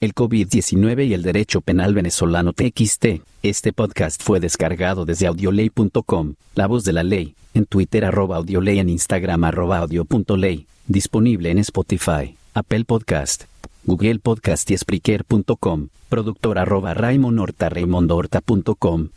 El COVID-19 y el derecho penal venezolano TXT. Este podcast fue descargado desde audioley.com, La Voz de la Ley, en Twitter @audioley, en Instagram @audio.ley, disponible en Spotify, Apple Podcast, Google Podcast y Spreaker.com, productor @Raymond Horta, raymondhorta.com.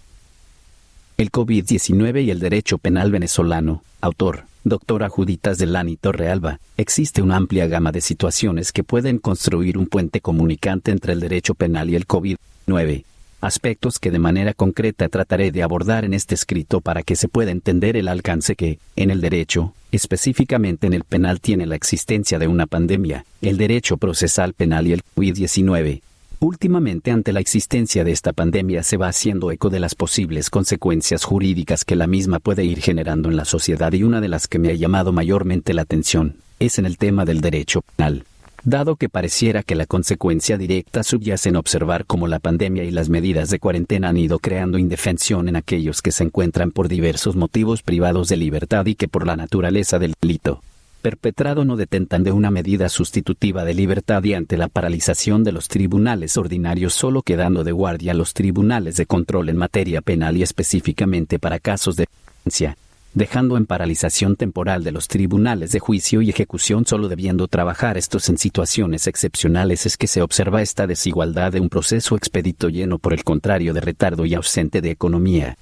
El COVID-19 y el derecho penal venezolano. Autor, doctora Juditas Delany Torrealba. Existe una amplia gama de situaciones que pueden construir un puente comunicante entre el derecho penal y el COVID-19. Aspectos que de manera concreta trataré de abordar en este escrito para que se pueda entender el alcance que, en el derecho, específicamente en el penal, tiene la existencia de una pandemia, el derecho procesal penal y el COVID-19. Últimamente, ante la existencia de esta pandemia, se va haciendo eco de las posibles consecuencias jurídicas que la misma puede ir generando en la sociedad, y una de las que me ha llamado mayormente la atención es en el tema del derecho penal. Dado que pareciera que la consecuencia directa subyace en observar cómo la pandemia y las medidas de cuarentena han ido creando indefensión en aquellos que se encuentran por diversos motivos privados de libertad y que por la naturaleza del delito perpetrado no detentan de una medida sustitutiva de libertad, y ante la paralización de los tribunales ordinarios, solo quedando de guardia los tribunales de control en materia penal y específicamente para casos de violencia, dejando en paralización temporal de los tribunales de juicio y ejecución, solo debiendo trabajar estos en situaciones excepcionales, es que se observa esta desigualdad de un proceso expedito lleno por el contrario de retardo y ausente de economía.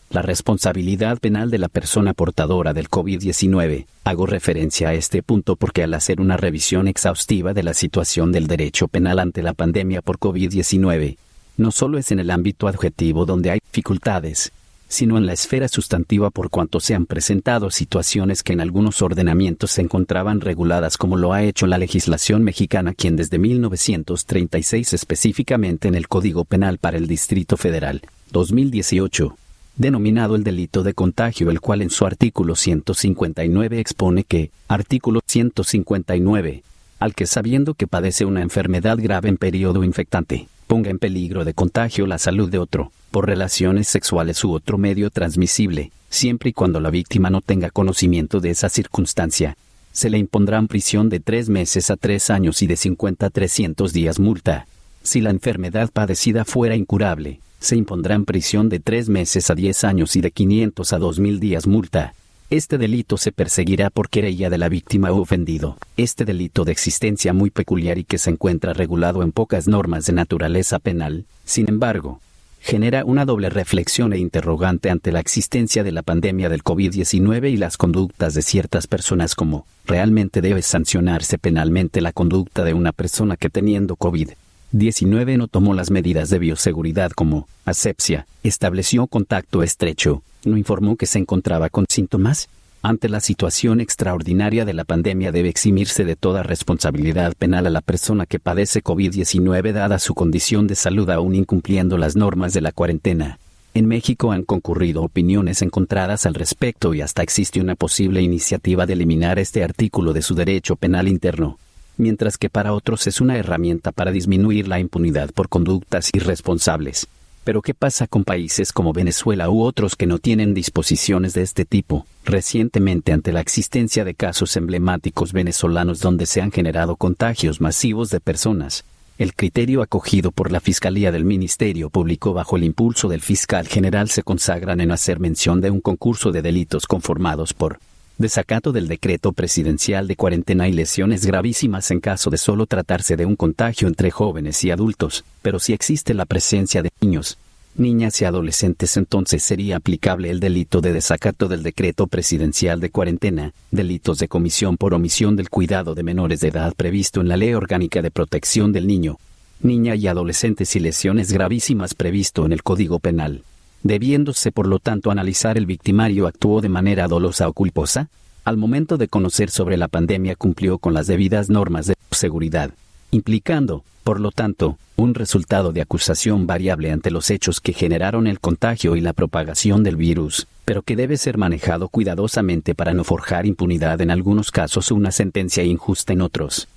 La responsabilidad penal de la persona portadora del COVID-19. Hago referencia a este punto porque al hacer una revisión exhaustiva de la situación del derecho penal ante la pandemia por COVID-19, no solo es en el ámbito adjetivo donde hay dificultades, sino en la esfera sustantiva, por cuanto se han presentado situaciones que en algunos ordenamientos se encontraban reguladas, como lo ha hecho la legislación mexicana, quien desde 1936, específicamente en el Código Penal para el Distrito Federal, 2018, denominado el delito de contagio, el cual en su artículo 159 expone que, artículo 159, al que, sabiendo que padece una enfermedad grave en periodo infectante, ponga en peligro de contagio la salud de otro, por relaciones sexuales u otro medio transmisible, siempre y cuando la víctima no tenga conocimiento de esa circunstancia, se le impondrán prisión de 3 meses a 3 años y de 50 a 300 días multa. Si la enfermedad padecida fuera incurable, se impondrán prisión de 3 meses a 10 años y de 500 a 2.000 días multa. Este delito se perseguirá por querella de la víctima o ofendido. Este delito de existencia muy peculiar y que se encuentra regulado en pocas normas de naturaleza penal, sin embargo, genera una doble reflexión e interrogante ante la existencia de la pandemia del COVID-19 y las conductas de ciertas personas, como, ¿realmente debe sancionarse penalmente la conducta de una persona que, teniendo COVID-19 no tomó las medidas de bioseguridad como asepsia, estableció contacto estrecho, no informó que se encontraba con síntomas? Ante la situación extraordinaria de la pandemia, debe eximirse de toda responsabilidad penal a la persona que padece COVID-19 dada su condición de salud, aún incumpliendo las normas de la cuarentena. En México han concurrido opiniones encontradas al respecto y hasta existe una posible iniciativa de eliminar este artículo de su derecho penal interno, mientras que para otros es una herramienta para disminuir la impunidad por conductas irresponsables. Pero ¿qué pasa con países como Venezuela u otros que no tienen disposiciones de este tipo? Recientemente, ante la existencia de casos emblemáticos venezolanos donde se han generado contagios masivos de personas, el criterio acogido por la Fiscalía del Ministerio Público bajo el impulso del fiscal general se consagran en hacer mención de un concurso de delitos conformados por desacato del decreto presidencial de cuarentena y lesiones gravísimas en caso de solo tratarse de un contagio entre jóvenes y adultos, pero si existe la presencia de niños, niñas y adolescentes, entonces sería aplicable el delito de desacato del decreto presidencial de cuarentena, delitos de comisión por omisión del cuidado de menores de edad previsto en la Ley Orgánica de Protección del Niño, Niña y Adolescentes y lesiones gravísimas previsto en el Código Penal. Debiéndose por lo tanto analizar el victimario actuó de manera dolosa o culposa. Al momento de conocer sobre la pandemia cumplió con las debidas normas de seguridad, implicando, por lo tanto, un resultado de acusación variable ante los hechos que generaron el contagio y la propagación del virus, pero que debe ser manejado cuidadosamente para no forjar impunidad en algunos casos o una sentencia injusta en otros.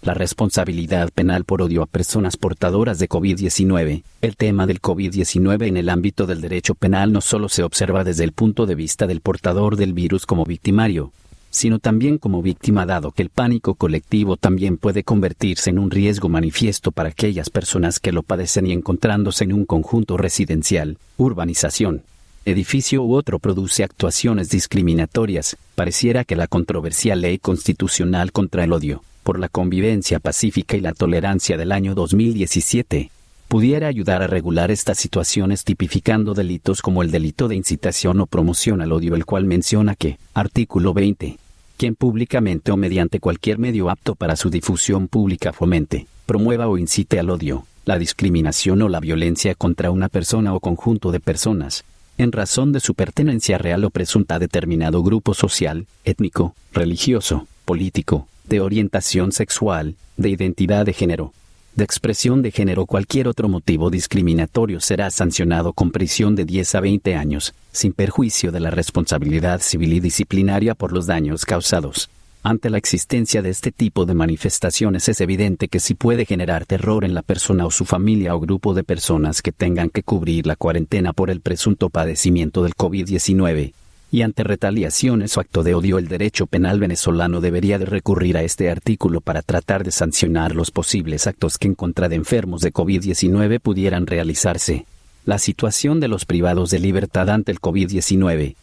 La responsabilidad penal por odio a personas portadoras de COVID-19. El tema del COVID-19 en el ámbito del derecho penal no solo se observa desde el punto de vista del portador del virus como victimario, sino también como víctima, dado que el pánico colectivo también puede convertirse en un riesgo manifiesto para aquellas personas que lo padecen y encontrándose en un conjunto residencial, urbanización, edificio u otro produce actuaciones discriminatorias. Pareciera que la controversial Ley Constitucional contra el Odio, por la Convivencia Pacífica y la Tolerancia del año 2017, pudiera ayudar a regular estas situaciones tipificando delitos como el delito de incitación o promoción al odio, el cual menciona que, artículo 20, quien públicamente o mediante cualquier medio apto para su difusión pública fomente, promueva o incite al odio, la discriminación o la violencia contra una persona o conjunto de personas, en razón de su pertenencia real o presunta a determinado grupo social, étnico, religioso, político, de orientación sexual, de identidad de género, de expresión de género o cualquier otro motivo discriminatorio, será sancionado con prisión de 10 a 20 años, sin perjuicio de la responsabilidad civil y disciplinaria por los daños causados. Ante la existencia de este tipo de manifestaciones es evidente que sí puede generar terror en la persona o su familia o grupo de personas que tengan que cubrir la cuarentena por el presunto padecimiento del COVID-19. Y ante retaliaciones o acto de odio, el derecho penal venezolano debería de recurrir a este artículo para tratar de sancionar los posibles actos que en contra de enfermos de COVID-19 pudieran realizarse. La situación de los privados de libertad ante el COVID-19.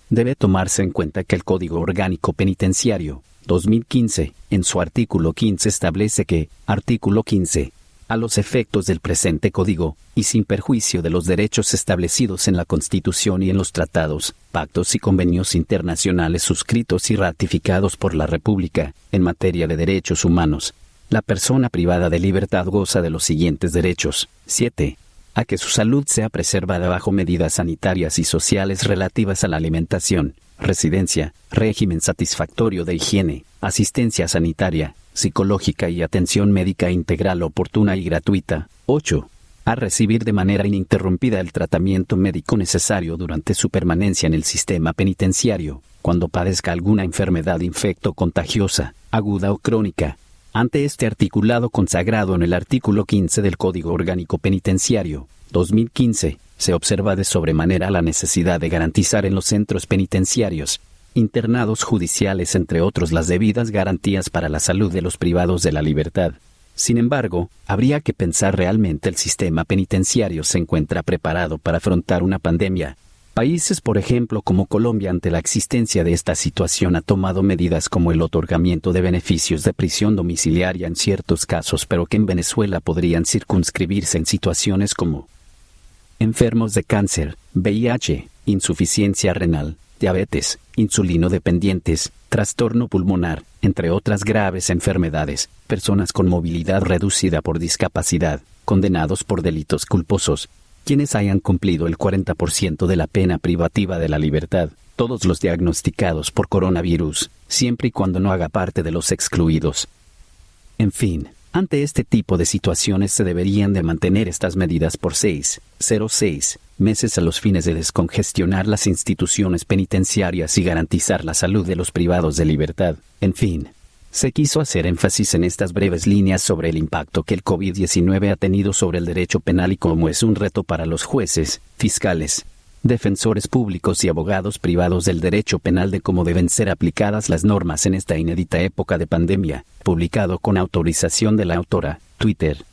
Debe tomarse en cuenta que el Código Orgánico Penitenciario, 2015, en su artículo 15 establece que, artículo 15, a los efectos del presente código, y sin perjuicio de los derechos establecidos en la Constitución y en los tratados, pactos y convenios internacionales suscritos y ratificados por la República, en materia de derechos humanos, la persona privada de libertad goza de los siguientes derechos. 7. A que su salud sea preservada bajo medidas sanitarias y sociales relativas a la alimentación, residencia, régimen satisfactorio de higiene, asistencia sanitaria, psicológica y atención médica integral oportuna y gratuita. 8. A recibir de manera ininterrumpida el tratamiento médico necesario durante su permanencia en el sistema penitenciario, cuando padezca alguna enfermedad infecto-contagiosa, aguda o crónica. Ante este articulado consagrado en el artículo 15 del Código Orgánico Penitenciario, 2015, se observa de sobremanera la necesidad de garantizar en los centros penitenciarios, internados judiciales entre otros, las debidas garantías para la salud de los privados de la libertad. Sin embargo, habría que pensar realmente el sistema penitenciario se encuentra preparado para afrontar una pandemia. Países, por ejemplo, como Colombia, ante la existencia de esta situación ha tomado medidas como el otorgamiento de beneficios de prisión domiciliaria en ciertos casos, pero que en Venezuela podrían circunscribirse en situaciones como enfermos de cáncer, VIH, insuficiencia renal, diabetes, insulinodependientes, trastorno pulmonar, entre otras graves enfermedades, personas con movilidad reducida por discapacidad, condenados por delitos culposos, quienes hayan cumplido el 40% de la pena privativa de la libertad, todos los diagnosticados por coronavirus, siempre y cuando no haga parte de los excluidos. En fin, ante este tipo de situaciones se deberían de mantener estas medidas por 6 meses a los fines de descongestionar las instituciones penitenciarias y garantizar la salud de los privados de libertad. En fin, se quiso hacer énfasis en estas breves líneas sobre el impacto que el COVID-19 ha tenido sobre el derecho penal y cómo es un reto para los jueces, fiscales, defensores públicos y abogados privados del derecho penal de cómo deben ser aplicadas las normas en esta inédita época de pandemia, publicado con autorización de la autora, Twitter,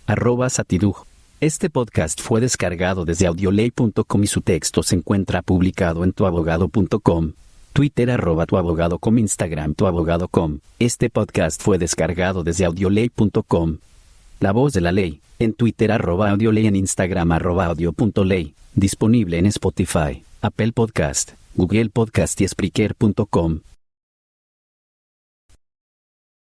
@Satiduj. Este podcast fue descargado desde audioley.com y su texto se encuentra publicado en tuabogado.com. Twitter @tuabogado.com, Instagram tuabogado.com. Este podcast fue descargado desde audioley.com. La voz de la ley, en Twitter @audioley, en Instagram @audio.ley. Disponible en Spotify, Apple Podcast, Google Podcast y Spreaker.com.